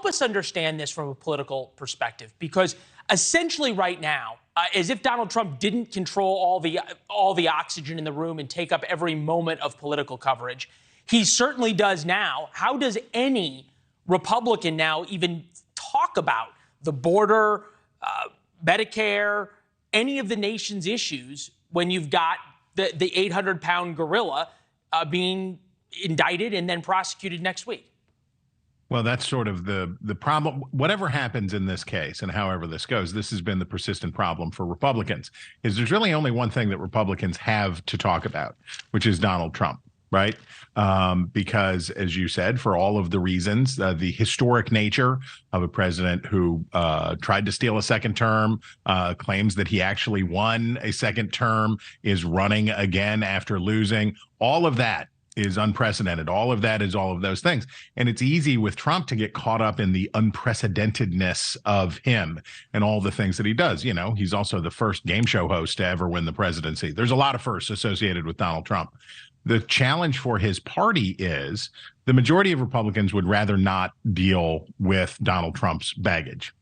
help us understand this from a political perspective, because essentially right now, as if Donald Trump didn't control all the oxygen in the room and take up every moment of political coverage, he certainly does now. How does any Republican now even talk about the border, Medicare, any of the nation's issues when you've got the 800-pound gorilla being indicted and then prosecuted next week? Well, that's sort of the problem. Whatever happens in this case and however this goes, this has been the persistent problem for Republicans, is there's really only one thing that Republicans have to talk about, which is Donald Trump, right? Because, as you said, for all of the reasons, the historic nature of a president who tried to steal a second term, claims that he actually won a second term, is running again after losing, all of that is unprecedented. All of that is all of those things. And it's easy with Trump to get caught up in the unprecedentedness of him and all the things that he does. You know, he's also the first game show host to ever win the presidency. There's a lot of firsts associated with Donald Trump. The challenge for his party is the majority of Republicans would rather not deal with Donald Trump's baggage.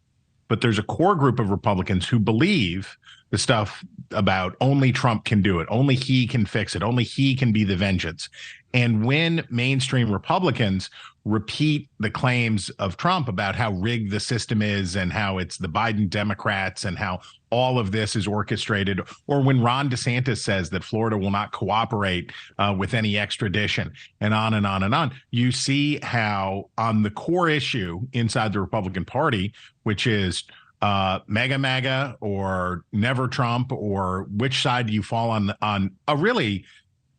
But there's a core group of Republicans who believe the stuff about only Trump can do it, only he can fix it, only he can be the vengeance. And when mainstream Republicans repeat the claims of Trump about how rigged the system is and how it's the Biden Democrats and how all of this is orchestrated, or when Ron DeSantis says that Florida will not cooperate with any extradition, and on and on and on, you see how on the core issue inside the Republican Party, which is MAGA or never Trump, or which side do you fall on a really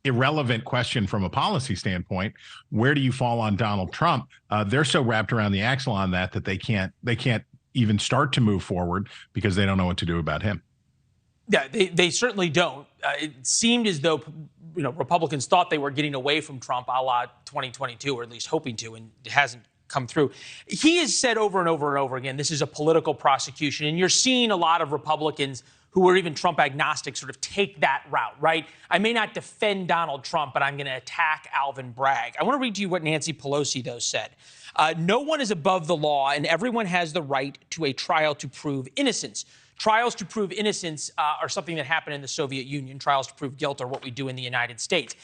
irrelevant question from a policy standpoint, where do you fall on Donald Trump? They're so wrapped around the axle on that they can't even start to move forward because they don't know what to do about him. Yeah, they certainly don't. It seemed as though, you know, Republicans thought they were getting away from Trump a la 2022, or at least hoping to, and it hasn't come through. He has said over and over and over again, this is a political prosecution, and you're seeing a lot of Republicans who are even Trump agnostic sort of take that route, right? I may not defend Donald Trump, but I'm going to attack Alvin Bragg. I want to read to you what Nancy Pelosi, though, said. No one is above the law, and everyone has the right to a trial to prove innocence. Trials to prove innocence are something that happened in the Soviet Union. Trials to prove guilt are what we do in the United States.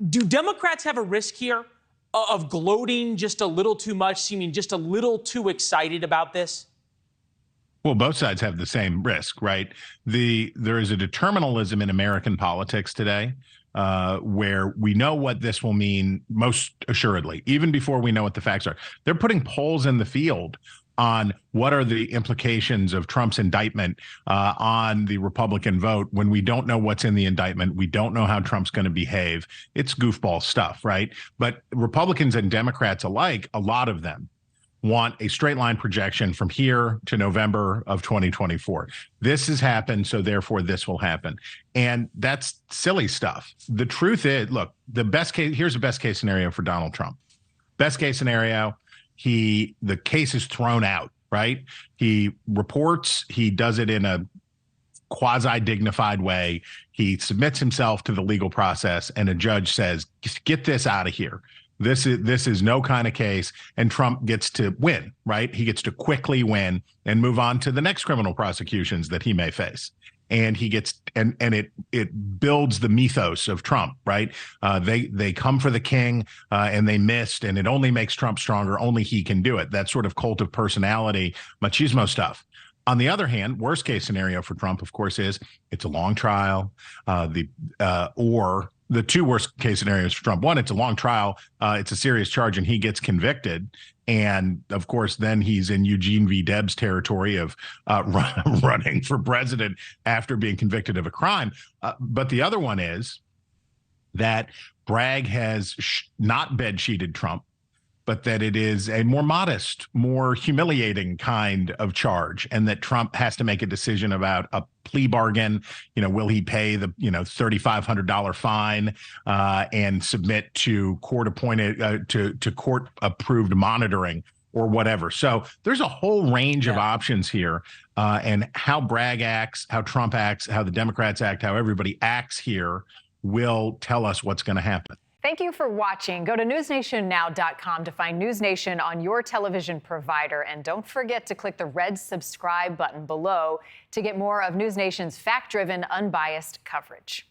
Do Democrats have a risk here of gloating just a little too much, seeming just a little too excited about this? Well, both sides have the same risk, right? There is a determinalism in American politics today where we know what this will mean most assuredly, even before we know what the facts are. They're putting polls in the field on what are the implications of Trump's indictment on the Republican vote when we don't know what's in the indictment. We don't know how Trump's going to behave. It's goofball stuff, right? But Republicans and Democrats alike, a lot of them want a straight line projection from here to November of 2024. This has happened, so therefore this will happen. And that's silly stuff. The truth is, look, here's the best case scenario for Donald Trump. Best case scenario, the case is thrown out, right? He reports, he does it in a quasi-dignified way. He submits himself to the legal process, and a judge says, get this out of here. This is no kind of case, and Trump gets to win, right? He gets to quickly win and move on to the next criminal prosecutions that he may face. And he gets and it builds the mythos of Trump, right? They come for the king and they missed, and it only makes Trump stronger. Only he can do it. That sort of cult of personality, machismo stuff. On the other hand, worst case scenario for Trump, of course, is it's a long trial, or the two worst case scenarios for Trump. One, it's a long trial. It's a serious charge and he gets convicted. And of course, then he's in Eugene V. Debs territory of running for president after being convicted of a crime. But the other one is that Bragg has not bed-sheeted Trump, but that it is a more modest, more humiliating kind of charge, and that Trump has to make a decision about a plea bargain. You know, will he pay the $3,500 fine and submit to court-appointed to court-approved monitoring or whatever? So there's a whole range of options here, and how Bragg acts, how Trump acts, how the Democrats act, how everybody acts here will tell us what's going to happen. Thank you for watching. Go to newsnationnow.com to find News Nation on your television provider. And don't forget to click the red subscribe button below to get more of News Nation's fact-driven, unbiased coverage.